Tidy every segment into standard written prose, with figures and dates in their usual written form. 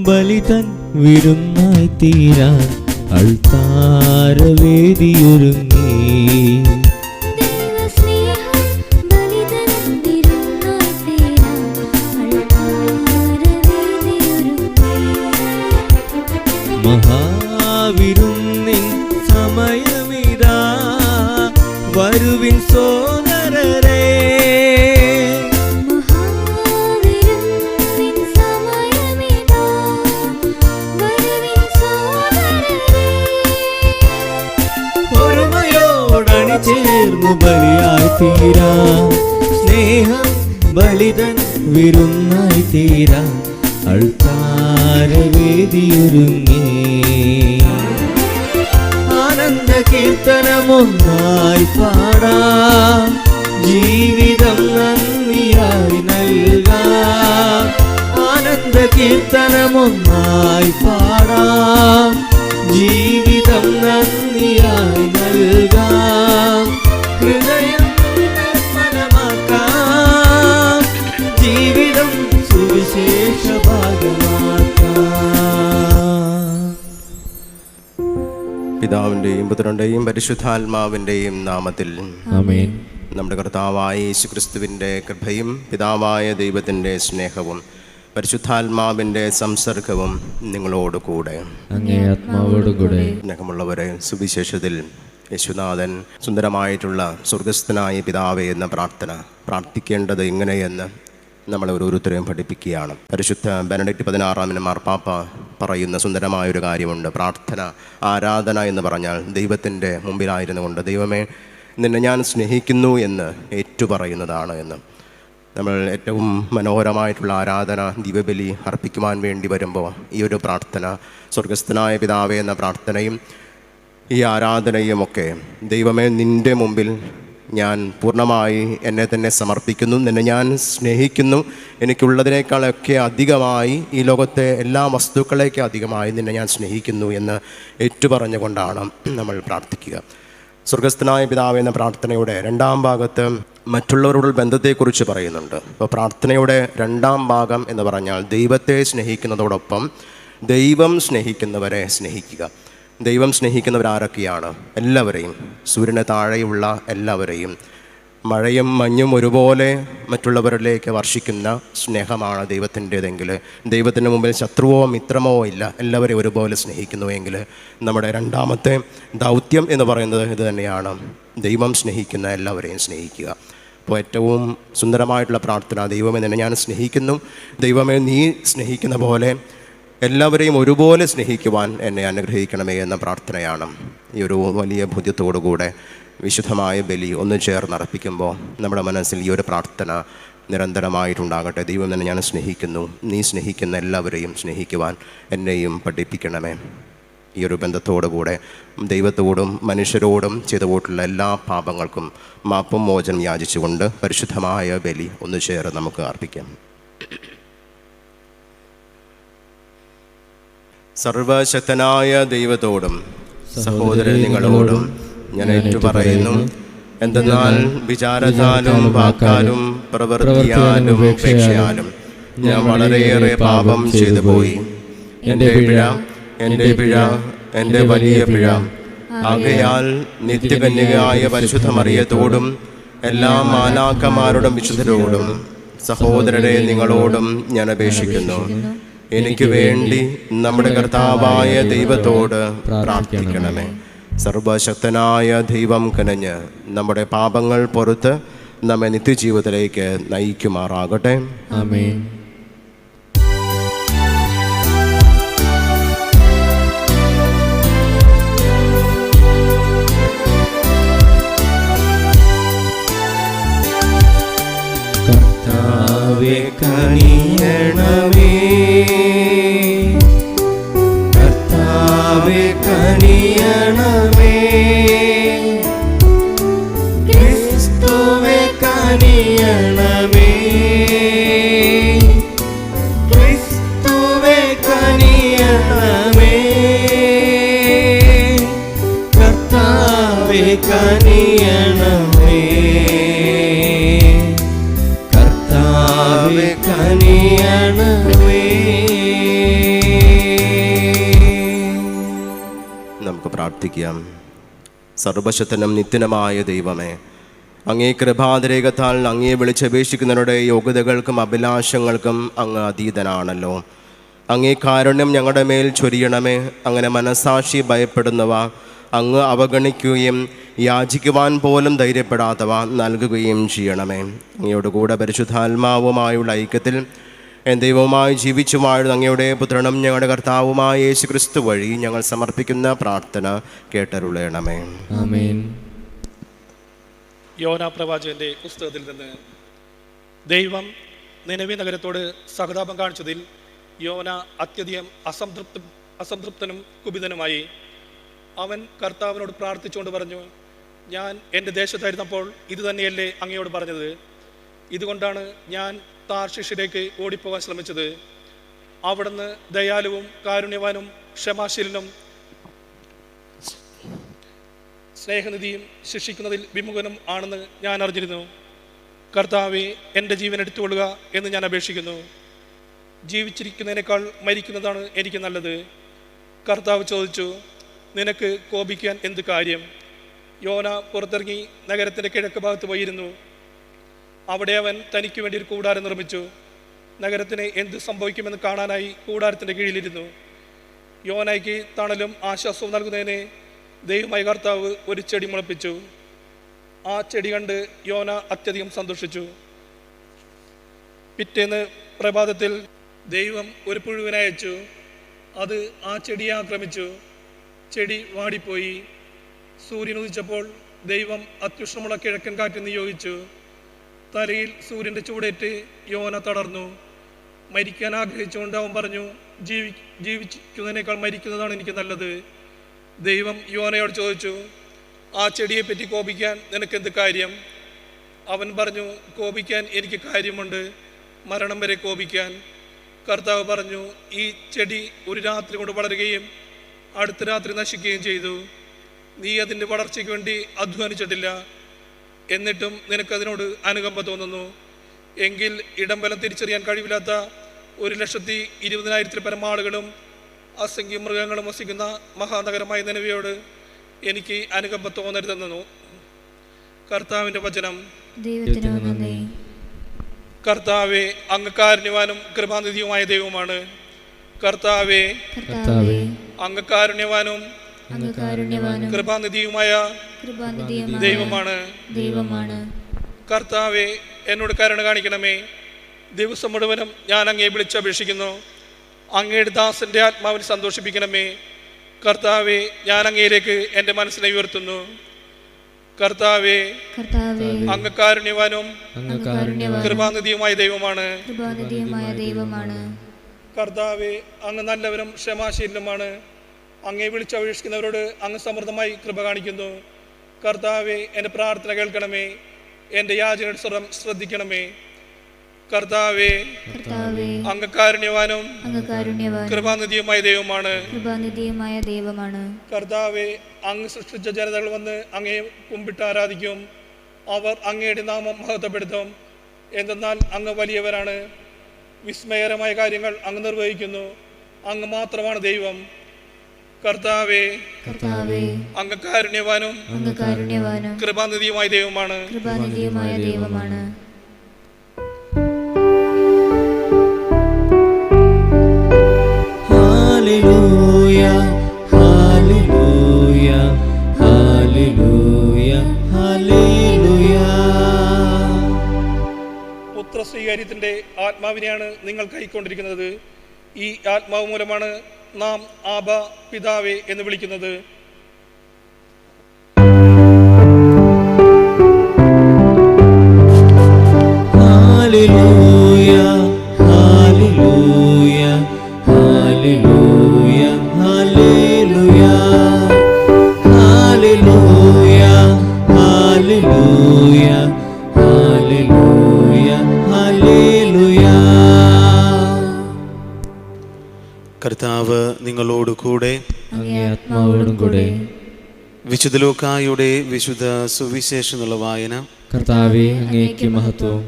ബലിതൻ വിരുന്നായി തീരാൻ അൾത്താരവേദിയൊരുങ്ങി. മഹാവിരുന്നിൻ സമയമിതാ, വരുവിൻ സോദരരേ. ഒരുമയോടണി ചേർന്നു ബലിയായി തീരാം, സ്നേഹം ബലിതൻ വിരുന്നായി തീരാം അൾത്താരവേദിയൊരുങ്ങി. ആനന്ദ കീർത്തനമൊന്നായി പാടാം, ജീവിതം നന്ദിയായി നൽകാം. ആനന്ദ കീർത്തനമൊന്നായി പാടാം, ജീവിതം നന്ദിയായി നൽകാം. ഹൃദയം മനമാക്കാം, ജീവിതം സുവിശേഷ ഭാഗമാക്കാം. പിതാവിൻ്റെയും പുത്രൻ്റെയും പരിശുദ്ധാത്മാവിൻ്റെയും നാമത്തിൽ ആമേൻ. നമ്മുടെ കർത്താവായ യേശുക്രിസ്തുവിൻ്റെ കൃപയും പിതാവായ ദൈവത്തിൻ്റെ സ്നേഹവും പരിശുദ്ധാത്മാവിൻ്റെ സംസർഗവും നിങ്ങളോട് കൂടെ. അങ്ങേ ആത്മാവോടുകൂടെ. സ്നേഹമുള്ളവരെ, സുവിശേഷത്തിൽ യേശുനാഥൻ സുന്ദരമായിട്ടുള്ള സ്വർഗസ്ഥനായ പിതാവേ എന്ന പ്രാർത്ഥന പ്രാർത്ഥിക്കേണ്ടത് എങ്ങനെയെന്ന് നമ്മളെ ഓരോരുത്തരെയും പഠിപ്പിക്കുകയാണ്. പരിശുദ്ധ ബെനഡിക്ട് 16 മാർപ്പാപ്പ പറയുന്ന സുന്ദരമായൊരു കാര്യമുണ്ട്. പ്രാർത്ഥന, ആരാധന എന്ന് പറഞ്ഞാൽ ദൈവത്തിൻ്റെ മുമ്പിലായിരുന്നു കൊണ്ട് ദൈവമേ നിന്നെ ഞാൻ സ്നേഹിക്കുന്നു എന്ന് ഏറ്റുപറയുന്നതാണ് എന്ന്. നമ്മൾ ഏറ്റവും മനോഹരമായിട്ടുള്ള ആരാധന, ദിവ്യബലി അർപ്പിക്കുവാൻ വേണ്ടി വരുമ്പോൾ ഈ ഒരു പ്രാർത്ഥന, സ്വർഗസ്ഥനായ പിതാവേ എന്ന പ്രാർത്ഥനയും ഈ ആരാധനയും ഒക്കെ ദൈവമേ നിൻ്റെ മുമ്പിൽ ഞാൻ പൂർണ്ണമായി എന്നെ തന്നെ സമർപ്പിക്കുന്നു, നിന്നെ ഞാൻ സ്നേഹിക്കുന്നു, എനിക്കുള്ളതിനേക്കാളൊക്കെ അധികമായി ഈ ലോകത്തെ എല്ലാ വസ്തുക്കളേക്കും അധികമായി നിന്നെ ഞാൻ സ്നേഹിക്കുന്നു എന്ന് ഏറ്റുപറഞ്ഞുകൊണ്ടാണ് നമ്മൾ പ്രാർത്ഥിക്കുക. സ്വർഗസ്ഥനായ പിതാവ് എന്ന പ്രാർത്ഥനയുടെ 2ാം ഭാഗത്ത് മറ്റുള്ളവരോടുള്ള ബന്ധത്തെക്കുറിച്ച് പറയുന്നുണ്ട്. അപ്പോൾ പ്രാർത്ഥനയുടെ 2ാം ഭാഗം എന്ന് പറഞ്ഞാൽ ദൈവത്തെ സ്നേഹിക്കുന്നതോടൊപ്പം ദൈവം സ്നേഹിക്കുന്നവരെ സ്നേഹിക്കുക. ദൈവം സ്നേഹിക്കുന്നവരാരൊക്കെയാണ്? എല്ലാവരെയും, സൂര്യന് താഴെയുള്ള എല്ലാവരെയും. മഴയും മഞ്ഞും ഒരുപോലെ മറ്റുള്ളവരിലേക്ക് വർഷിക്കുന്ന സ്നേഹമാണ് ദൈവത്തിൻ്റെതെങ്കിൽ, ദൈവത്തിൻ്റെ മുമ്പിൽ ശത്രുവോ മിത്രമോ ഇല്ല, എല്ലാവരെയും ഒരുപോലെ സ്നേഹിക്കുന്നുവെങ്കിൽ നമ്മുടെ 2ാമത്തെ ദൗത്യം എന്ന് പറയുന്നത് ഇത് തന്നെയാണ്, ദൈവം സ്നേഹിക്കുന്ന എല്ലാവരെയും സ്നേഹിക്കുക. അപ്പോൾ ഏറ്റവും സുന്ദരമായിട്ടുള്ള പ്രാർത്ഥന, ദൈവമേ നിന്നെ ഞാൻ സ്നേഹിക്കുന്നു, ദൈവമേ നീ സ്നേഹിക്കുന്ന പോലെ എല്ലാവരെയും ഒരുപോലെ സ്നേഹിക്കുവാൻ എന്നെ അനുഗ്രഹിക്കണമേ എന്ന പ്രാർത്ഥനയാണ്. ഈ ഒരു വലിയ ബോധ്യത്തോടുകൂടെ വിശുദ്ധമായ ബലി ഒന്ന് ചേർന്നർപ്പിക്കുമ്പോൾ നമ്മുടെ മനസ്സിൽ ഈ ഒരു പ്രാർത്ഥന നിരന്തരമായിട്ടുണ്ടാകട്ടെ. ദൈവം തന്നെ ഞാൻ സ്നേഹിക്കുന്നു, നീ സ്നേഹിക്കുന്ന എല്ലാവരെയും സ്നേഹിക്കുവാൻ എന്നെയും പഠിപ്പിക്കണമേ. ഈ ഒരു ബന്ധത്തോടുകൂടെ ദൈവത്തോടും മനുഷ്യരോടും ചെയ്തു പോയിട്ടുള്ള എല്ലാ പാപങ്ങൾക്കും മാപ്പും മോചനം യാചിച്ചുകൊണ്ട് പരിശുദ്ധമായ ബലി ഒന്ന് ചേർന്ന് നമുക്ക് അർപ്പിക്കാം. സർവശക്തനായ ദൈവത്തോടും സഹോദര നിങ്ങളോടും ഞാൻ ഏറ്റുപറയുന്നു, എന്തെന്നാൽ വിചാരത്താലും വാക്കാലും പ്രവൃത്തിയാലും ഉപേക്ഷയാലും ഞാൻ വളരെയേറെ പാപം ചെയ്തു പോയി. എൻ്റെ പിഴ, എൻ്റെ വലിയ പിഴ. ആകയാൽ നിത്യകന്യകയായ പരിശുദ്ധ മറിയത്തോടും എല്ലാ മാലാഖമാരോടും വിശുദ്ധരോടും സഹോദരരെ നിങ്ങളോടും ഞാൻ അപേക്ഷിക്കുന്നു, എനിക്ക് വേണ്ടി നമ്മുടെ കർത്താവായ ദൈവത്തോട് പ്രാർത്ഥിക്കണമേ. സർവശക്തനായ ദൈവം കനിഞ്ഞ് നമ്മുടെ പാപങ്ങൾ പൊറുത്ത് നമ്മെ നിത്യജീവിതത്തിലേക്ക് നയിക്കുമാറാകട്ടെ. ആമേൻ. കർത്താവേ കനിയണമേ, കർത്താവേ കനിയണമേ, ക്രിസ്തുവേ കനിയണമേ, ക്രിസ്തുവേ കനിയണമേ, കർത്താവേ കനിയണമേ, കർത്താവേ കനിയണമേ. നമുക്ക് പ്രാർത്ഥിക്കാം. സർവശക്തനും നിത്യനുമായ ദൈവമേ, അങ്ങേ കൃപാതിരേകത്താൽ അങ്ങേ വിളിച്ചപേക്ഷിക്കുന്നവരുടെ യോഗ്യതകൾക്കും അഭിലാഷങ്ങൾക്കും അങ്ങ് അതീതനാണല്ലോ. അങ്ങേ കാരുണ്യം ഞങ്ങളുടെ മേൽ ചൊരിയണമേ. അങ്ങനെ മനസാക്ഷി ഭയപ്പെടുന്നവ അങ്ങ് അവഗണിക്കുകയും യാചിക്കുവാൻ പോലും ധൈര്യപ്പെടാത്തവ നൽകുകയും ചെയ്യണമേ. അങ്ങയോട് കൂടെ പരിശുദ്ധാത്മാവുമായുള്ള ഐക്യത്തിൽ ദൈവവുമായി ജീവിച്ചു വാഴുന്ന അങ്ങയുടെ പുത്രനും ഞങ്ങളുടെ കർത്താവുമായ യേശു ക്രിസ്തു വഴി ഞങ്ങൾ സമർപ്പിക്കുന്ന പ്രാർത്ഥന കേട്ടരുളയണമേ. ആമേൻ. യോനാ പ്രവാചകന്റെ പുസ്തകത്തിൽ നിന്ന്. ദൈവം നിനവെ നഗരത്തോട് സഹതാപം കാണിച്ചതിൽ യോന അത്യധികം അസംതൃപ്തനും കുപിതനുമായി. അവൻ കർത്താവിനോട് പ്രാർത്ഥിച്ചുകൊണ്ട് പറഞ്ഞു, ഞാൻ എൻ്റെ ദേശത്തായിരുന്നപ്പോൾ ഇത് തന്നെയല്ലേ അങ്ങയോട് പറഞ്ഞത്? ഇതുകൊണ്ടാണ് ഞാൻ താർശിഷിലേക്ക് ഓടിപ്പോകാൻ ശ്രമിച്ചത്. അവിടുന്ന് ദയാലുവും കാരുണ്യവാനും ക്ഷമാശീലനും സ്നേഹനിധിയും ശിക്ഷിക്കുന്നതിൽ വിമുഖനും ആണെന്ന് ഞാൻ അറിഞ്ഞിരുന്നു. കർത്താവെ, എൻ്റെ ജീവൻ എടുത്തുകൊള്ളുക എന്ന് ഞാൻ അപേക്ഷിക്കുന്നു. ജീവിച്ചിരിക്കുന്നതിനേക്കാൾ മരിക്കുന്നതാണ് എനിക്ക് നല്ലത്. കർത്താവ് ചോദിച്ചു, നിനക്ക് കോപിക്കാൻ എന്ത് കാര്യം? യോന പുറത്തിറങ്ങി നഗരത്തിൻ്റെ കിഴക്ക് ഭാഗത്ത് പോയിരുന്നു. അവിടെ അവൻ തനിക്ക് വേണ്ടി ഒരു കൂടാരം നിർമ്മിച്ചു. നഗരത്തിന് എന്ത് സംഭവിക്കുമെന്ന് കാണാനായി കൂടാരത്തിൻ്റെ കീഴിലിരുന്നു. യോനയ്ക്ക് തണലും ആശ്വാസവും നൽകുന്നതിന് ദൈവമായ കർത്താവ് ഒരു ചെടി മുളപ്പിച്ചു. ആ ചെടി കണ്ട് യോന അത്യധികം സന്തോഷിച്ചു. പിറ്റേന്ന് പ്രഭാതത്തിൽ ദൈവം ഒരു പുഴുവിനെ അയച്ചു. അത് ആ ചെടിയെ ആക്രമിച്ചു. ചെടി വാടിപ്പോയി. സൂര്യൻ ഉദിച്ചപ്പോൾ ദൈവം അത്യുഷ്ണമുള്ള കിഴക്കൻ കാറ്റ് നിയോഗിച്ചു. തലയിൽ സൂര്യൻ്റെ ചൂടേറ്റ് യോന തളർന്നു. മരിക്കാൻ ആഗ്രഹിച്ചുകൊണ്ട് അവൻ പറഞ്ഞു, ജീവിക്കുന്നതിനേക്കാൾ മരിക്കുന്നതാണ് എനിക്ക് നല്ലത്. ദൈവം യോനയോട് ചോദിച്ചു, ആ ചെടിയെപ്പറ്റി കോപിക്കാൻ നിനക്കെന്ത് കാര്യം? അവൻ പറഞ്ഞു, കോപിക്കാൻ എനിക്ക് കാര്യമുണ്ട്, മരണം വരെ കോപിക്കാൻ. കർത്താവ് പറഞ്ഞു, ഈ ചെടി ഒരു രാത്രി കൊണ്ട് വളരുകയും അടുത്ത രാത്രി നശിക്കുകയും ചെയ്തു. നീ അതിൻ്റെ വളർച്ചയ്ക്ക് വേണ്ടി അധ്വാനിച്ചിട്ടില്ല, എന്നിട്ടും നിനക്കതിനോട് അനുകമ്പ തോന്നുന്നു. എങ്കിൽ ഇടംബലം തിരിച്ചറിയാൻ കഴിവില്ലാത്ത 1,20,000 പരം ആളുകളും അസംഖ്യ മൃഗങ്ങളും വസിക്കുന്ന മഹാനഗരമായ നിനവയോട് എനിക്ക് അനുകമ്പ തോന്നരുതെന്നു. കർത്താവിൻ്റെ വചനം. കർത്താവെ, അങ്ങ് കാരുണ്യവാനും കൃപാനിധിയുമായ ദൈവമാണ്. കർത്താവെ, അങ്ങ് കാരുണ്യവാനും കൃപാനിധിയുമായ ദൈവമാണ്. കർത്താവെ, എന്നോട് കരുണ കാണിക്കണമേ. ദിവസം മുഴുവനും ഞാൻ അങ്ങയെ വിളിച്ചപേക്ഷിക്കുന്നു. അങ്ങയുടെ ദാസന്റെ ആത്മാവിനെ സന്തോഷിപ്പിക്കണമേ. കർത്താവെ, ഞാൻ അങ്ങയിലേക്ക് എൻ്റെ മനസ്സിനെ ഉയർത്തുന്നു. കർത്താവെ, അങ്ങ് കാരുണ്യവാനും കൃപാനിധിയുമായ ദൈവമാണ്. കർത്താവെ, അങ്ങ് നല്ലവരും ക്ഷമാശീലനുമാണ്. അങ്ങയെ വിളിച്ചപേക്ഷിക്കുന്നവരോട് അങ്ങ് സമൃദ്ധമായി കൃപ കാണിക്കുന്നു. കർത്താവെ, എൻ്റെ പ്രാർത്ഥന കേൾക്കണമേ. എൻ്റെ യാചനയുടെ സ്വരം ശ്രദ്ധിക്കണമേ. കർത്താവെ, അങ്ങ് കാരുണ്യവാനും കൃപാനിധിയുമായ ദൈവമാണ്. കർത്താവെ, അങ്ങ് സൃഷ്ടിച്ച ജനതകൾ വന്ന് അങ്ങയെ കുമ്പിട്ട് ആരാധിക്കും. അവർ അങ്ങയുടെ നാമം മഹത്വപ്പെടുത്തും. എന്തെന്നാൽ അങ്ങ് വലിയവരാണ്. വിസ്മയകരമായ കാര്യങ്ങൾ അങ്ങ് നിർവഹിക്കുന്നു. അങ്ങ് മാത്രമാണ് ദൈവം. കർത്താവെ, അങ്ങ് കാരുണ്യവാനും കൃപാനിധിയുമായ ദൈവമാണ്. ഹല്ലേലൂയ, ഹല്ലേലൂയ, ഹല്ലേലൂയ, ഹല്ലേലൂയ. പുത്രസ്വീകാര്യത്തിന്റെ ആത്മാവിനെയാണ് നിങ്ങൾ കൈക്കൊണ്ടിരിക്കുന്നത്. ഈ ആത്മാവ് മൂലമാണ് നാം ആബ പിതാവേ എന്ന് വിളിക്കുന്നത്. ഹല്ലേലൂയ, ഹല്ലേലൂയ, ഹല്ലേലൂയ, ഹല്ലേലൂയ, ഹല്ലേലൂയ, ഹല്ലേലൂയ, ഹല്ലേലൂയ, ഹല്ലേലൂയ. കർത്താവ് നിങ്ങളോട് കൂടെ, അങ്ങേ ആത്മാവോടും കൂടെ. വിശുദ്ധ ലൂക്കായുടെ വിശുദ്ധ സുവിശേഷം എന്നുള്ള വായന. കർത്താവേ, അങ്ങേക്ക് മഹത്വം.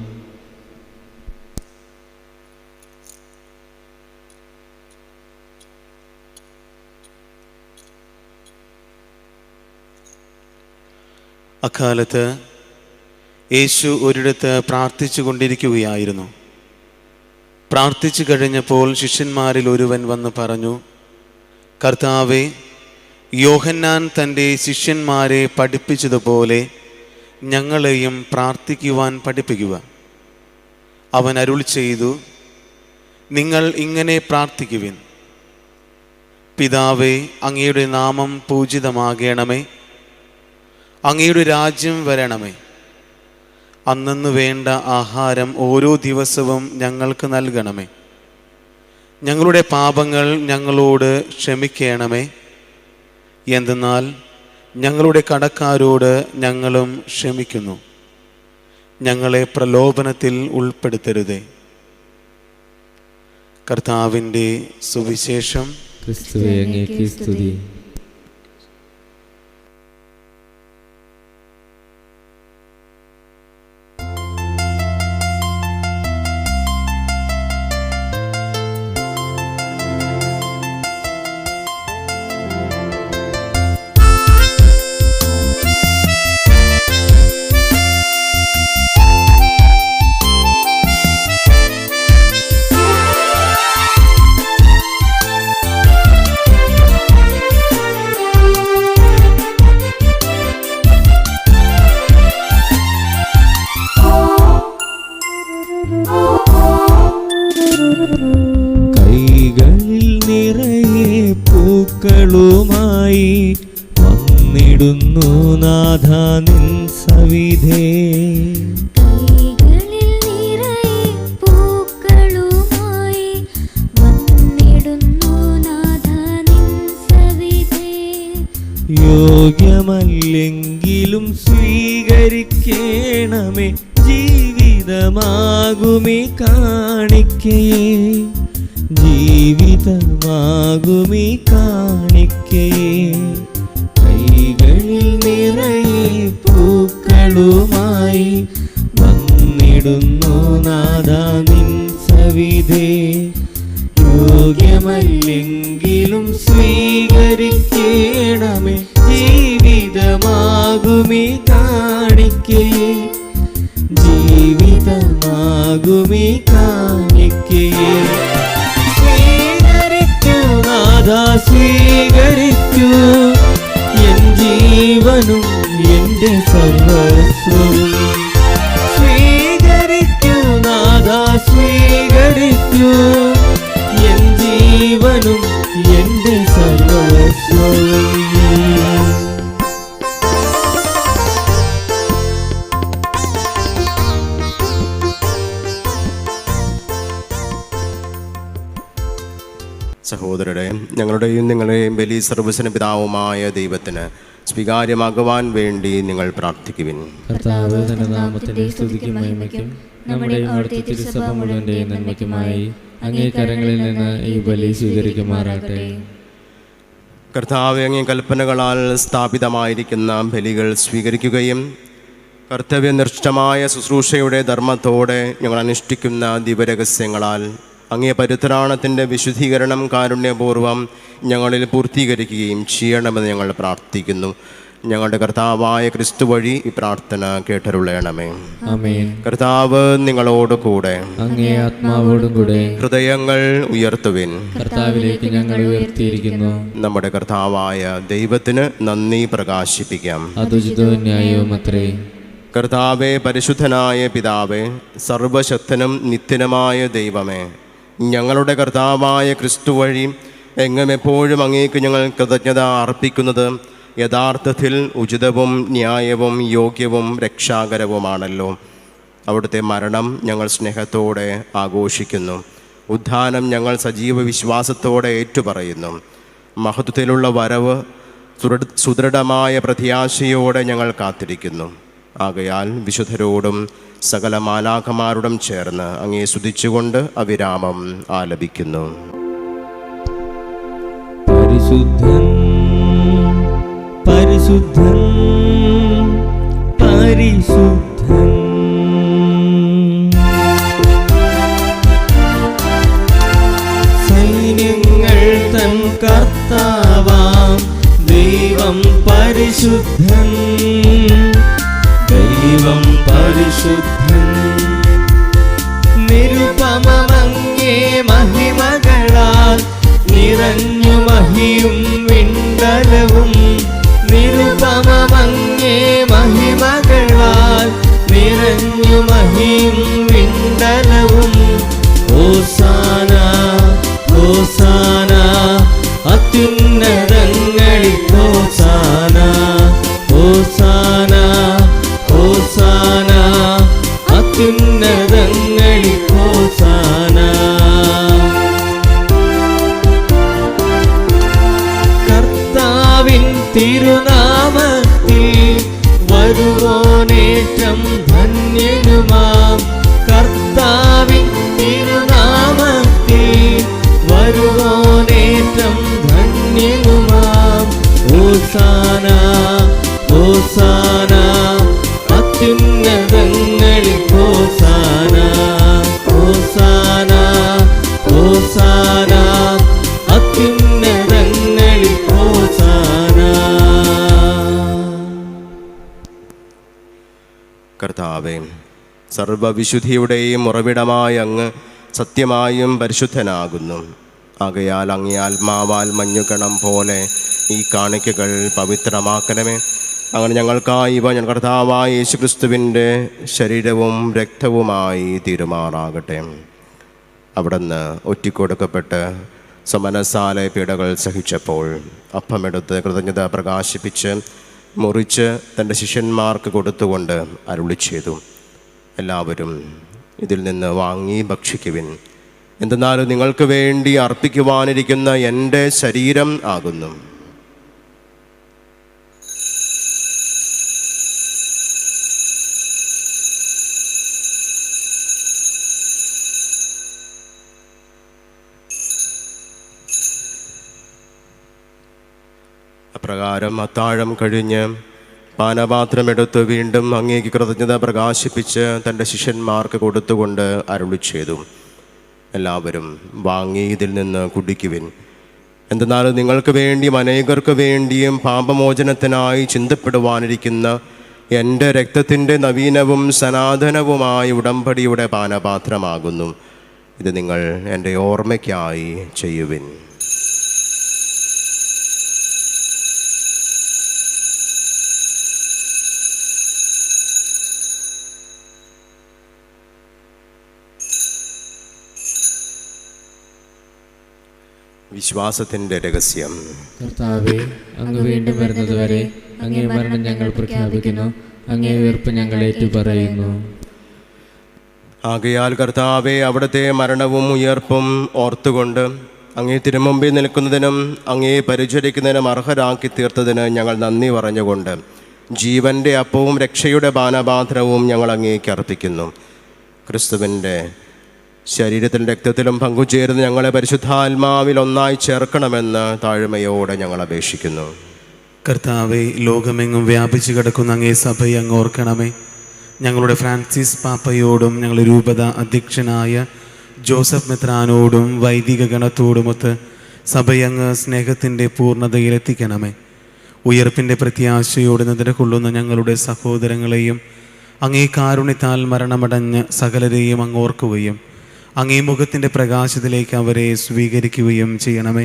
അക്കാലത്ത് യേശു ഒരിടത്ത് പ്രാർത്ഥിച്ചു കൊണ്ടിരിക്കുകയായിരുന്നു. പ്രാർത്ഥിച്ചു കഴിഞ്ഞപ്പോൾ ശിഷ്യന്മാരിൽ ഒരുവൻ വന്ന് പറഞ്ഞു, കർത്താവേ, യോഹന്നാൻ തൻ്റെ ശിഷ്യന്മാരെ പഠിപ്പിച്ചതുപോലെ ഞങ്ങളെയും പ്രാർത്ഥിക്കുവാൻ പഠിപ്പിക്കുക. അവൻ അരുൾ ചെയ്തു, നിങ്ങൾ ഇങ്ങനെ പ്രാർത്ഥിക്കുവിൻ: പിതാവേ, അങ്ങയുടെ നാമം പൂജിതമാകണമേ, അങ്ങയുടെ രാജ്യം വരണമേ, അന്നന്ന് വേണ്ട ആഹാരം ഓരോ ദിവസവും ഞങ്ങൾക്ക് നൽകണമേ, ഞങ്ങളുടെ പാപങ്ങൾ ഞങ്ങളോട് ക്ഷമിക്കണമേ, എന്തെന്നാൽ ഞങ്ങളുടെ കടക്കാരോട് ഞങ്ങളും ക്ഷമിക്കുന്നു, ഞങ്ങളെ പ്രലോഭനത്തിൽ ഉൾപ്പെടുത്തരുതേ. കർത്താവിൻ്റെ സുവിശേഷം. ക്രിസ്തുവേ, അങ്ങേക്ക് സ്തുതി. കൈകളിൽ നിറയെ പൂക്കളുമായി വന്നിടുന്നു നാഥ നിൻ സവിധേ. കൈകളിൽ നിറയെ പൂക്കളുമായി വന്നിടുന്നു നാഥ നിൻ സവിധേ. യോഗ്യമല്ലെങ്കിലും സ്വീകരിക്കണമേ ജീവിതമാകുമി കാണിക്കയേ, ജീവിതമാകുമി കാണിക്കയേ. കൈകളിൽ നിറയെ പൂക്കളുമായി വന്നിടുന്നു നാഥ നിൻ സവിധേ. യോഗ്യമല്ലെങ്കിലും സ്വീകരിക്കണമേ ജീവിതമാകുമി കാണിക്കയേ, ജീവിതമാകുമി കാണിക്കയേ. സ്വീകരിക്കൂ നാഥ, സ്വീകരിക്കൂ എൻ ജീവനും എൻ്റെ സർവസ്വവും. സ്വീകരിക്കൂ നാഥ, സ്വീകരിക്കൂ എൻ ജീവനും എൻ്റെ സർവസ്വവും. സഹോദരരെ, ഞങ്ങളുടെയും നിങ്ങളുടെയും ബലി സർവ്വസ്വന പിതാവുമായ ദൈവത്തിന് സ്വീകാര്യമാകുവാൻ വേണ്ടി നിങ്ങൾ പ്രാർത്ഥിക്കുവിൻ. കർത്താവ് തന്റെ നാമത്തിന്റെ സ്തുതിക്കും മഹിമയ്ക്കും നമ്മുടെ അവിടുത്തെ തിരുസഭ മുഴുവന്റെയും നന്മയ്ക്കുമായി അങ്ങേ കരങ്ങളിൽ നിന്ന് ഈ ബലി സ്വീകരിക്കുമാറാകട്ടെ. കർത്താവ് അങ്ങേ കൽപ്പനകളാൽ സ്ഥാപിതമായിരിക്കുന്ന ബലികൾ സ്വീകരിക്കുകയും കർത്തവ്യനിഷ്ഠമായ ശുശ്രൂഷയുടെ ധർമ്മത്തോടെ ഞങ്ങൾ അനുഷ്ഠിക്കുന്ന ദിവ്യരഹസ്യങ്ങളാൽ അങ്ങേ പരിത്രാണത്തിൻ്റെ വിശുദ്ധീകരണം കാരുണ്യപൂർവ്വം ഞങ്ങളിൽ പൂർത്തീകരിക്കുകയും ചെയ്യണമെന്ന് ഞങ്ങൾ പ്രാർത്ഥിക്കുന്നു. ഞങ്ങളുടെ കർത്താവായ ക്രിസ്തു വഴി ഈ പ്രാർത്ഥന കേട്ടരുളയണമേ. ആമേൻ. കർത്താവ് നിങ്ങളോട് കൂടെ, അങ്ങേ ആത്മാവോടും കൂടെ. ഹൃദയങ്ങൾ ഉയർത്തുവിൻ. കർത്താവിലേക്ക് ഞങ്ങൾ ഉയർത്തിയിരിക്കുന്നു. നമ്മുടെ കർത്താവായ ദൈവത്തിന് നന്ദി പ്രകാശിപ്പിക്കാം. അതുചിതവും ന്യായവും അത്രേ. കർത്താവേ, പരിശുദ്ധനായ പിതാവേ, സർവശക്തനും നിത്യനുമായ ദൈവമേ, ഞങ്ങളുടെ കർത്താവായ ക്രിസ്തു വഴി എങ്ങും എപ്പോഴും അങ്ങേക്ക് ഞങ്ങൾ കൃതജ്ഞത അർപ്പിക്കുന്നത് യഥാർത്ഥത്തിൽ ഉചിതവും ന്യായവും യോഗ്യവും രക്ഷാകരവുമാണല്ലോ. അവിടുത്തെ മരണം ഞങ്ങൾ സ്നേഹത്തോടെ ആഘോഷിക്കുന്നു. ഉദ്ധാനം ഞങ്ങൾ സജീവ വിശ്വാസത്തോടെ ഏറ്റുപറയുന്നു. മഹത്വത്തിലുള്ള വരവ് സുദൃഢമായ പ്രത്യാശയോടെ ഞങ്ങൾ കാത്തിരിക്കുന്നു. ആകയാൽ വിശുദ്ധരോടും സകല മാലാഖമാരോടും ചേർന്ന് അങ്ങേ സ്തുതിച്ചുകൊണ്ട് അവിരാമം ആലപിക്കുന്നു. പരിശുദ്ധൻ പരിശുദ്ധൻ പരിശുദ്ധൻ. സൈന്യങ്ങൾ തൻ കർത്താവാം ദൈവം പരിശുദ്ധൻ. ദൈവം പരിശുദ്ധൻ. നിരുപമമങ്ങേ മഹിമകളാൽ നിറഞ്ഞു മഹിയും വിണ്ടലവും. നിരുപമമങ്ങേ മഹിമകളാൽ നിറഞ്ഞു മഹിയും വിണ്ടലവും. ഹോസാന ഹോസാന അത്യുന്നതങ്ങളിൽ ഹോസാന. ഹോസാന ഹോസാന അത്യുന്നതങ്ങളിൽ ഹോസാന. കർത്താവിൻ തിരുനാമത്തിൽ വരുവോനേറ്റം ധന്യനുമാം. കർത്താവിൻ തിരുനാമത്തിൽ വരുവോനേറ്റം ധന്യനുമാം. ഹോസാന ഹോസാന അത്യുന്നതങ്ങളിൽ ഹോസാന. ഹോസാന ഹോസാന അത്യുന്നതങ്ങളിൽ ഹോസാന. കർത്താവേ, സർവവിശുദ്ധിയുടെയും ഉറവിടമായ അങ്ങ് സത്യമായും പരിശുദ്ധനാകുന്നു. ആകയാൽ അങ്ങേ ആത്മാവാൽ മഞ്ഞുകണം പോലെ ഈ കാണിക്കകൾ പവിത്രമാക്കണമേ. അങ്ങനെ ഞങ്ങൾക്കായി ഇവ ഞങ്ങൾ കർത്താവായ യേശുക്രിസ്തുവിൻ്റെ ശരീരവും രക്തവുമായി തീരുമാറാകട്ടെ. അവിടുന്ന് ഒറ്റിക്കൊടുക്കപ്പെട്ട് സമനസാല പീഡകൾ സഹിച്ചപ്പോൾ അപ്പമെടുത്ത് കൃതജ്ഞത പ്രകാശിപ്പിച്ച് മുറിച്ച് തൻ്റെ ശിഷ്യന്മാർക്ക് കൊടുത്തുകൊണ്ട് അരുളി ചെയ്തു, എല്ലാവരും ഇതിൽ നിന്ന് വാങ്ങി ഭക്ഷിക്കുവിൻ. എന്തെന്നാൽ നിങ്ങൾക്ക് വേണ്ടി അർപ്പിക്കുവാനിരിക്കുന്ന എൻ്റെ ശരീരം ആകുന്നു. അപ്രകാരം അത്താഴം കഴിഞ്ഞ് പാനപാത്രമെടുത്ത് വീണ്ടും അങ്ങേക്ക് കൃതജ്ഞത പ്രകാശിപ്പിച്ച് തൻ്റെ ശിഷ്യന്മാർക്ക് കൊടുത്തുകൊണ്ട് അരുളി ചെയ്തു, എല്ലാവരും വാങ്ങി ഇതിൽ നിന്ന് കുടിക്കുവിൻ. എന്തെന്നാൽ നിങ്ങൾക്ക് വേണ്ടിയും അനേകർക്ക് വേണ്ടിയും പാപമോചനത്തിനായി ചിന്തപ്പെടുവാനിരിക്കുന്ന എൻ്റെ രക്തത്തിൻ്റെ നവീനവും സനാതനവുമായ ഉടമ്പടിയുടെ പാനപാത്രമാകുന്നു. ഇത് നിങ്ങൾ എൻ്റെ ഓർമ്മയ്ക്കായി ചെയ്യുവിൻ. വിശ്വാസത്തിൻ്റെ രഹസ്യം. കർത്താവേ, അങ്ങ് വീണ്ടും വരുന്നതുവരെ അങ്ങേ മരണം ഞങ്ങൾ പ്രഖ്യാപിക്കുന്നു, അങ്ങേ ഉയർപ്പ് ഞങ്ങൾ ഏറ്റുപറയുന്നു. ആകയാൽ കർത്താവെ, അവിടുത്തെ മരണവും ഉയർപ്പും ഓർത്തുകൊണ്ട് അങ്ങേ തിരുമുമ്പിൽ നിൽക്കുന്നതിനും അങ്ങേ പരിചരിക്കുന്നതിനും അർഹരാക്കി തീർത്തതിന് ഞങ്ങൾ നന്ദി പറഞ്ഞുകൊണ്ട് ജീവൻ്റെ അപ്പവും രക്ഷയുടെ പാനപാത്രവും ഞങ്ങൾ അങ്ങേക്ക് അർപ്പിക്കുന്നു. ക്രിസ്തുവിൻ്റെ ശരീരത്തിലും രക്തത്തിലും പങ്കുചേർന്ന് ഞങ്ങളെ പരിശുദ്ധാത്മാവിൽ ഒന്നായി ചേർക്കണമെന്ന് താഴ്മയോടെ ഞങ്ങൾ അപേക്ഷിക്കുന്നു. കർത്താവെ, ലോകമെങ്ങും വ്യാപിച്ചു കിടക്കുന്ന അങ്ങേ സഭയെ അങ്ങ് ഓർക്കണമേ. ഞങ്ങളുടെ ഫ്രാൻസിസ് പാപ്പയോടും ഞങ്ങളുടെ രൂപത അധ്യക്ഷനായ ജോസഫ് മെത്രാനോടും വൈദിക ഗണത്തോടുമൊത്ത് സഭയങ്ങ് സ്നേഹത്തിൻ്റെ പൂർണ്ണതയിലെത്തിക്കണമേ. ഉയർപ്പിൻ്റെ പ്രത്യാശയോട് നിദ്രകൊള്ളുന്ന ഞങ്ങളുടെ സഹോദരങ്ങളെയും അങ്ങേ കാരുണ്യത്താൽ മരണമടഞ്ഞ് സകലരെയും അങ്ങ് ഓർക്കുകയും അങ്ങേ മുഖത്തിൻ്റെ പ്രകാശത്തിലേക്ക് അവരെ സ്വീകരിക്കുകയും ചെയ്യണമേ.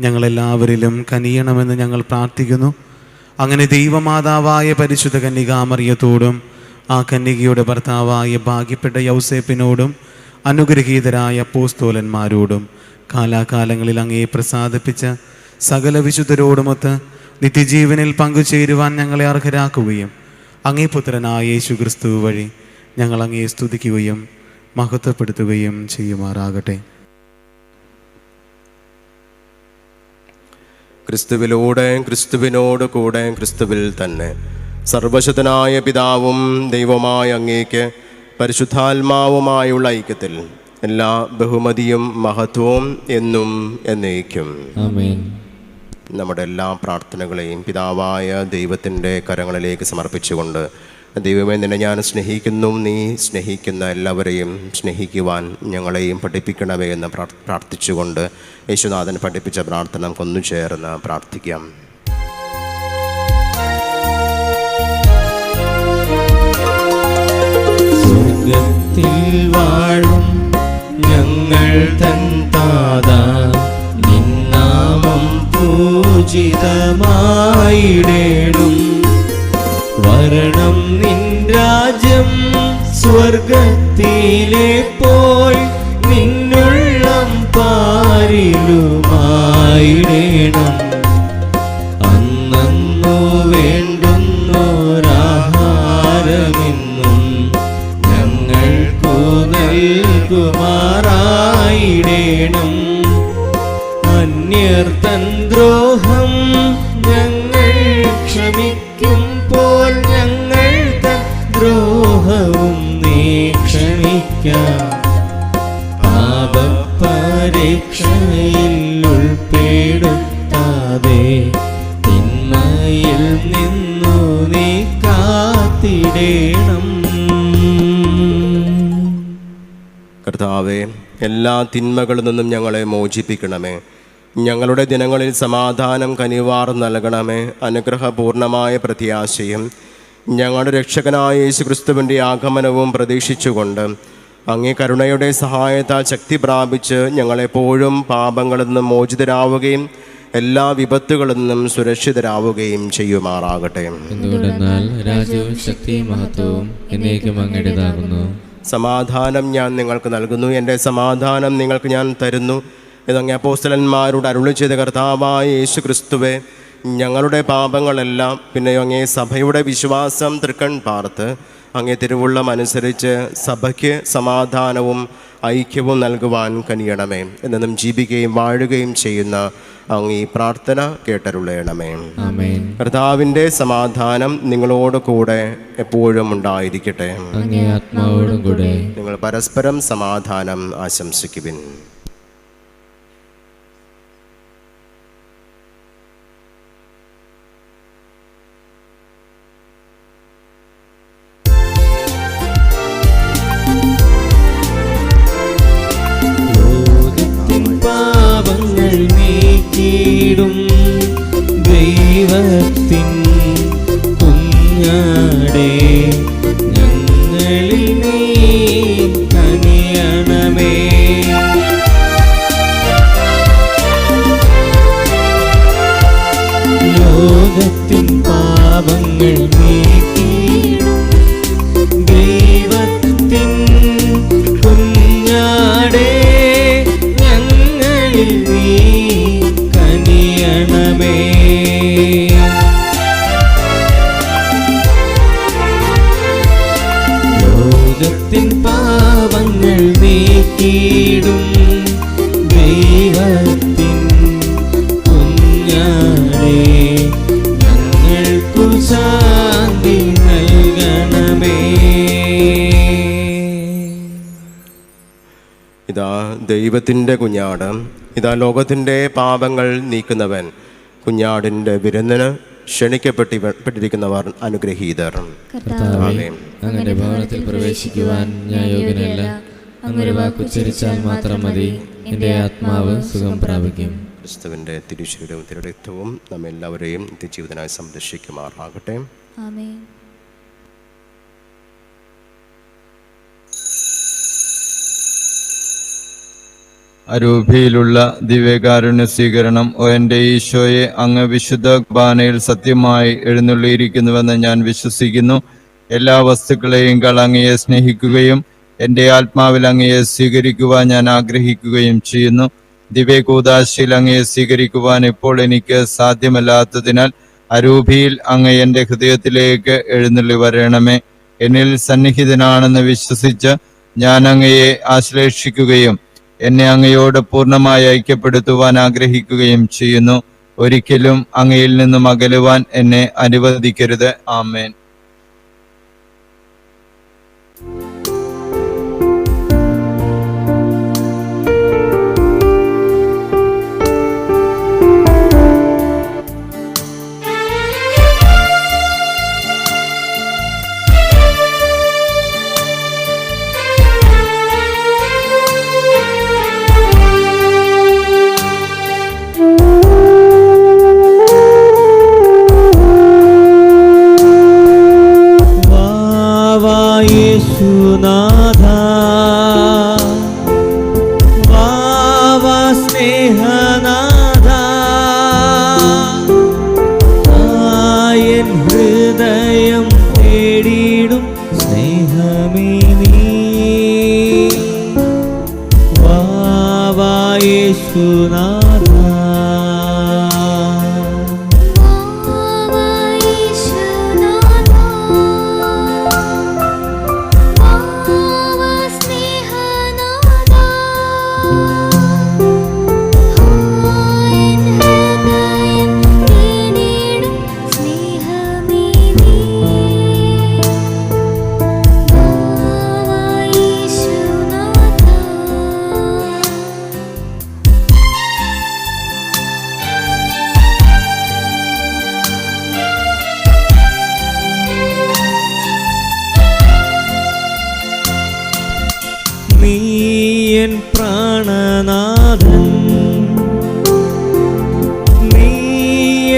ഞങ്ങളെല്ലാവരിലും കനിയണമെന്ന് ഞങ്ങൾ പ്രാർത്ഥിക്കുന്നു. അങ്ങനെ ദൈവമാതാവായ പരിശുദ്ധ കന്യകാമറിയത്തോടും ആ കന്യകയുടെ ഭർത്താവായ ഭാഗ്യപ്പെട്ട യൗസേപ്പിനോടും അനുഗ്രഹീതരായ അപ്പോസ്തലന്മാരോടും കാലാകാലങ്ങളിൽ അങ്ങേ പ്രസാദിപ്പിച്ച സകല വിശുദ്ധരോടുമൊത്ത് നിത്യജീവനിൽ പങ്കുചേരുവാൻ ഞങ്ങളെ അർഹരാക്കുകയും അങ്ങേ പുത്രനായ യേശു ക്രിസ്തു വഴി ഞങ്ങൾ അങ്ങേ സ്തുതിക്കുകയും മഹത്വപ്പെടുത്തുകയും ചെയ്യുമാറാകട്ടെ. ക്രിസ്തുവിലൂടെ, ക്രിസ്തുവിനോട് കൂടെ, ക്രിസ്തുവിൽ തന്നെ സർവശക്തനായ പിതാവും ദൈവമായ അങ്ങേക്ക് പരിശുദ്ധാത്മാവുമായുള്ള ഐക്യത്തിൽ എല്ലാ ബഹുമതിയും മഹത്വവും എന്നും എന്നേക്കും ആമേൻ. നമ്മുടെ എല്ലാ പ്രാർത്ഥനകളെയും പിതാവായ ദൈവത്തിൻ്റെ കരങ്ങളിലേക്ക് സമർപ്പിച്ചുകൊണ്ട്, ദൈവമേ, നിന്നെ ഞാൻ സ്നേഹിക്കുന്നു, നീ സ്നേഹിക്കുന്ന എല്ലാവരെയും സ്നേഹിക്കുവാൻ ഞങ്ങളെയും പഠിപ്പിക്കണമേ എന്ന് പ്രാർത്ഥിച്ചുകൊണ്ട് യേശുനാഥൻ പഠിപ്പിച്ച പ്രാർത്ഥന നമുക്കൊന്നു ചേർന്ന് പ്രാർത്ഥിക്കാം. സ്വർഗത്തിൽ വാഴും ഞങ്ങൾ തൻ താതാ, നിന്നാമം പൂജിതമായിടേണം. വരണം നിൻ രാജ്യം സ്വർഗത്തിലെ പോൽ നിന്നുള്ളം പാരിലുമായിടേണം. അന്നു വേണ്ടുന്നോരാഹാരമെന്നും ഞങ്ങൾക്കു നൽകുമാറായിടേണം. അന്യർ തൻ ദ്രോഹം ഞങ്ങൾ ക്ഷമിക്കും പോൽ ഞങ്ങൾ തൻ ദ്രോഹവും നീ ക്ഷമിക്കാം. പാപപരീക്ഷയിൽ ഉൾപ്പെടുത്താതെ തിന്മയിൽ നിന്നു നീ കാത്തിടേണം. കർത്താവേ, എല്ലാ തിന്മകളിൽ നിന്നും ഞങ്ങളെ മോചിപ്പിക്കണമേ. ഞങ്ങളുടെ ദിനങ്ങളിൽ സമാധാനം കനിവാർ നൽകണമേ. അനുഗ്രഹപൂർണമായ പ്രത്യാശയും ഞങ്ങളുടെ രക്ഷകനായ യേശുക്രിസ്തുവിൻ്റെ ആഗമനവും പ്രതീക്ഷിച്ചുകൊണ്ട് അങ്ങേ കരുണയുടെ സഹായത്താൽ ശക്തി പ്രാപിച്ച് ഞങ്ങളെപ്പോഴും പാപങ്ങളിൽ നിന്നും മോചിതരാവുകയും എല്ലാ വിപത്തുകളിൽ നിന്നും സുരക്ഷിതരാവുകയും ചെയ്യുമാറാകട്ടെ. എന്തുകൊണ്ടെന്നാൽ രാജ്യവും ശക്തിയും മഹത്വവും എന്നേക്കും അങ്ങയുടേതാകുന്നു. സമാധാനം ഞാൻ നിങ്ങൾക്ക് നൽകുന്നു, എൻ്റെ സമാധാനം നിങ്ങൾക്ക് ഞാൻ തരുന്നു എന്നങ്ങ് അപ്പോസ്തലന്മാരോട് അരുളി ചെയ്ത കർത്താവായ യേശു ക്രിസ്തുവേ, ഞങ്ങളുടെ പാപങ്ങളെല്ലാം പിന്നെ അങ്ങേ സഭയുടെ വിശ്വാസം തൃക്കൺ പാർത്ത് അങ്ങേ തിരുവുള്ളം അനുസരിച്ച് സഭയ്ക്ക് സമാധാനവും ഐക്യവും നൽകുവാൻ കനിയണമേ. എന്നും ജീവിക്കുകയും വാഴുകയും ചെയ്യുന്ന അങ്ങ് ഈ പ്രാർത്ഥന കേട്ടരുളയണമേ. ആമേൻ. കർത്താവിൻ്റെ സമാധാനം നിങ്ങളോട് കൂടെ എപ്പോഴും ഉണ്ടായിരിക്കട്ടെ. അങ്ങേ ആത്മാവോടും കൂടെ. നിങ്ങൾ പരസ്പരം സമാധാനം ആശംസിക്കുവിൻ. പാപങ്ങൾ നീക്കിയിടും ദൈവത്തിൻ കുഞ്ഞാടേ, ഞങ്ങളിൽ നീ കനിയണമേ. ലോകത്തിൻ പാപങ്ങൾ നീക്കിയിടും ദൈവത്തിൻ കുഞ്ഞാടേ, നീ കനിയണമേ. ലോകത്തിൻ പാപങ്ങൾ നീക്കിയിടും ദൈവത്തിൻ കുഞ്ഞാടേ, ഞങ്ങൾക്കു ശാന്തി നൽകണമേ. ഇതാ ദൈവത്തിൻ്റെ കുഞ്ഞാട്, ഇതാ ലോകത്തിൻ്റെ പാപങ്ങൾ നീക്കുന്നവൻ. കുഞ്ഞാടിൻ്റെ വിരുന്നിന് ക്ഷണിക്കപ്പെട്ടിരിക്കുന്നവർ അനുഗ്രഹീതർ. കർത്താവേ, അങ്ങയുടെ ഭവനത്തിൽ പ്രവേശിക്കുവാൻ ഞാൻ യോഗ്യനല്ല. അങ്ങൊരു വാക്കുച്ചരിച്ചാൽ മാത്രം മതി, എൻ്റെ ആത്മാവ് സുഖം പ്രാപിക്കും. ക്രിസ്തുവിൻ്റെ തിരുശരീരവും തിരുരക്തവും നമ്മെല്ലാവരെയും നിത്യജീവിതനായി സംരക്ഷിക്കുമാറാകട്ടെ. ആമേൻ. അരൂപിയിലുള്ള ദിവ്യകാരുണ്യ സ്വീകരണം. ഓ എൻ്റെ ഈശോയെ, അങ്ങ് വിശുദ്ധ കുർബാനയിൽ സത്യമായി എഴുന്നള്ളിയിരിക്കുന്നുവെന്ന് ഞാൻ വിശ്വസിക്കുന്നു. എല്ലാ വസ്തുക്കളെയും അങ്ങയെ സ്നേഹിക്കുകയും എൻ്റെ ആത്മാവിൽ അങ്ങയെ സ്വീകരിക്കുവാൻ ഞാൻ ആഗ്രഹിക്കുകയും ചെയ്യുന്നു. ദിവ്യകൂദാശയിൽ അങ്ങയെ സ്വീകരിക്കുവാൻ ഇപ്പോൾ എനിക്ക് സാധ്യമല്ലാത്തതിനാൽ അരൂപിയിൽ അങ്ങ് എൻ്റെ ഹൃദയത്തിലേക്ക് എഴുന്നള്ളി വരണമേ. എന്നിൽ സന്നിഹിതനാണെന്ന് വിശ്വസിച്ച് ഞാൻ അങ്ങയെ ആശ്ലേഷിക്കുകയും എന്നെ അങ്ങയോട് പൂർണ്ണമായി ഐക്യപ്പെടുത്തുവാൻ ആഗ്രഹിക്കുകയും ചെയ്യുന്നു. ഒരിക്കലും അങ്ങയിൽ നിന്നും അകലുവാൻ എന്നെ അനുവദിക്കരുത്. ആമേൻ.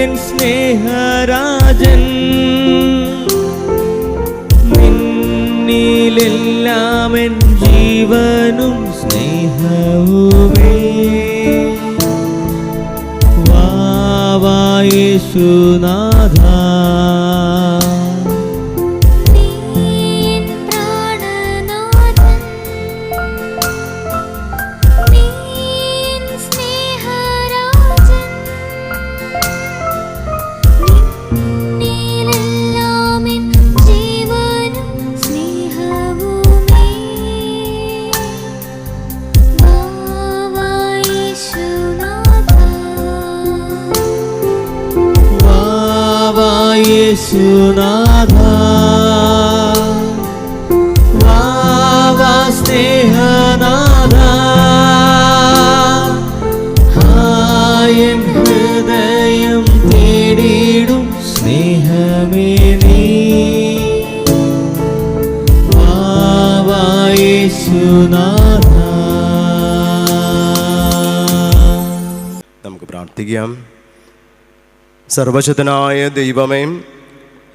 എൻ സ്നേഹരാജൻ നിന്നിലെല്ലാം എൻ ജീവനും സ്നേഹവുമേ വാവാ യേശുനാഥ നീൻ പ്രാണനാഥൻ നീൻ സ്നേഹരാജൻ നിന്നിലെല്ലാം എൻ ജീവനും സ്നേഹവുമേ വാവാ യേശുനാഥ വാവാ യേശുനാഥ വാവാ സ്നേഹനാഥ എൻ ഹൃദയം തേടിയിടും സ്നേഹമേ നീ വാവാ യേശുനാഥ. നമുക്ക് പ്രാർത്ഥിക്കാം. സർവശക്തനായ ദൈവമേ,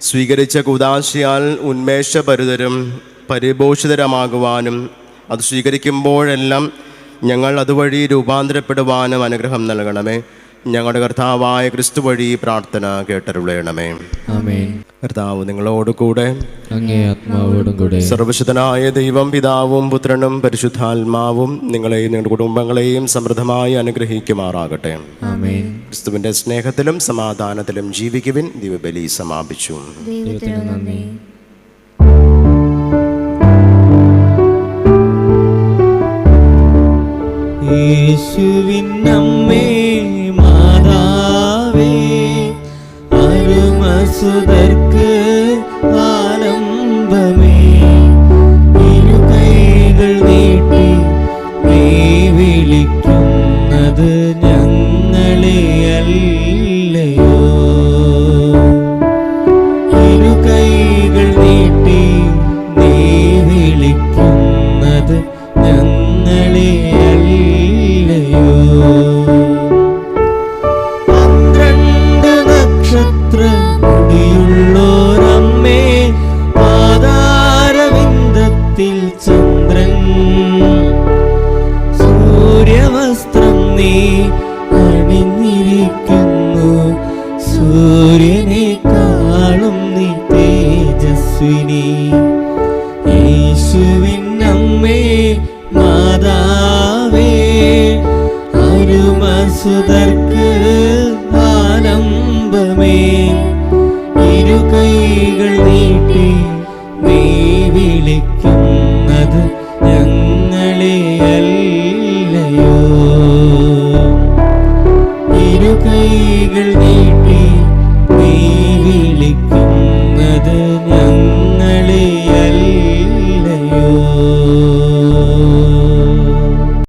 സ്വീകരിച്ച കൂദാശയാൽ ഉന്മേഷഭരിതരും പരിപോഷിതരമാകുവാനും അത് സ്വീകരിക്കുമ്പോഴെല്ലാം ഞങ്ങൾ അതുവഴി രൂപാന്തരപ്പെടുവാനും അനുഗ്രഹം നൽകണമേ. ഞങ്ങളുടെ കർത്താവായ ക്രിസ്തു വഴി പ്രാർത്ഥന കേട്ടരുളയണമേ. ആമേൻ. കർത്താവ് നിങ്ങളോട് കൂടെ, അങ്ങേ ആത്മാവോടും കൂടെ. സർവശക്തനായ ദൈവം പിതാവും പുത്രനും പരിശുദ്ധാത്മാവും നിങ്ങളെയും നിങ്ങളുടെ കുടുംബങ്ങളെയും സമൃദ്ധമായി അനുഗ്രഹിക്കുമാറാകട്ടെ. ആമേൻ. ക്രിസ്തുവിന്റെ സ്നേഹത്തിലും സമാധാനത്തിലും ജീവിക്കുവിൻ. ദിവ്യബലി സമാപിച്ചു. ദൈവത്തിന് നന്ദി. യേശുവിനമ്മേ മാതാവേ അരുമസുതർക്ക് ആലംബമേ ഇരുകൈകൾ നീട്ടി നീ വിളിക്കുന്നത് ഞങ്ങളെയല്ലയോ ഇരുകൈകൾ നീട്ടി നീ വിളിക്കുന്നത് ഞങ്ങളെയല്ലയോ 12 നക്ഷത്രമുടിയുള്ളോരമ്മേ പാതാരവിന്ദത്തിൽ ചന്ദ്രൻ സൂര്യവസ്ത്രം നീ അണിഞ്ഞിരിക്കുന്നു സൂര്യനേക്കാളും നീ തേജസ്വിനി യേശുവിനമ്മേ മാതാവേ അരുമസുതർക്ക് ആലംബമേ ഇരുകൈകൾ നീട്ടി നീ വിളിക്കുന്നത്